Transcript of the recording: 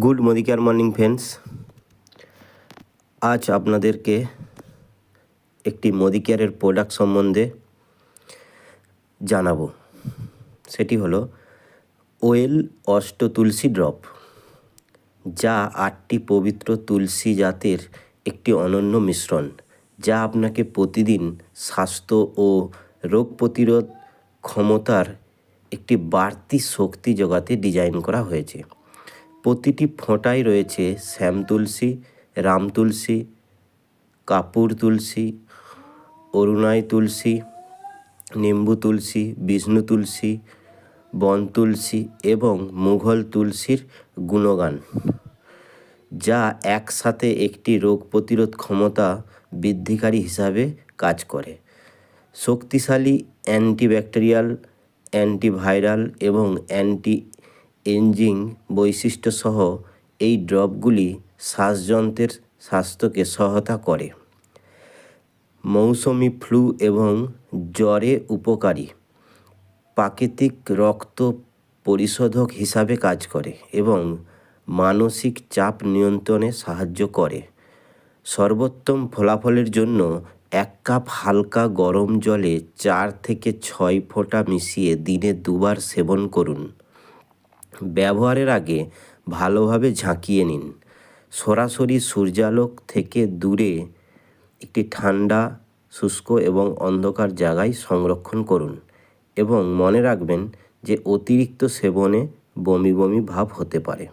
Good মদিকেয়ার morning friends. আজ আপনাদেরকে একটি মদিকেয়ারের প্রোডাক্ট সম্বন্ধে জানাবো। সেটি হলো ওয়েল অষ্ট তুলসী ড্রপ, যা 8টি পবিত্র তুলসী জাতের একটি অনন্য মিশ্রণ, যা আপনাকে প্রতিদিন স্বাস্থ্য ও রোগ প্রতিরোধ ক্ষমতার একটি বাড়তি শক্তি যোগাতে ডিজাইন করা হয়েছে। প্রতিটি ফোঁটায় রয়েছে শ্যাম তুলসী, রাম তুলসী, কাপুর তুলসী, অরুণাই তুলসী, নিম্বু তুলসী, বিষ্ণু তুলসী, বন তুলসী এবং মুঘল তুলসীর গুণগান, যা একসাথে একটি রোগ প্রতিরোধ ক্ষমতা বৃদ্ধিকারী হিসাবে কাজ করে। শক্তিশালী অ্যান্টিব্যাকটেরিয়াল, অ্যান্টিভাইরাল এবং অ্যান্টি এজিং বৈশিষ্ট্যসহ এই ড্রপগুলি শ্বাসযন্ত্রের স্বাস্থ্যকে সহায়তা করে, মৌসুমি ফ্লু এবং জ্বরে উপকারী, প্রাকৃতিক রক্ত পরিশোধক হিসাবে কাজ করে এবং মানসিক চাপ নিয়ন্ত্রণে সাহায্য করে। সর্বোত্তম ফলাফলের জন্য 1 কাপ হালকা গরম জলে 4 থেকে 6 ফোঁটা মিশিয়ে দিনে 2 বার সেবন করুন। ব্যবহারের আগে ভালোভাবে ঝাঁকিয়ে নিন। সরাসরি সূর্যালোক থেকে দূরে একটি ঠান্ডা, শুষ্ক এবং অন্ধকার জায়গায় সংরক্ষণ করুন এবং মনে রাখবেন যে অতিরিক্ত সেবনে বমি বমি ভাব হতে পারে।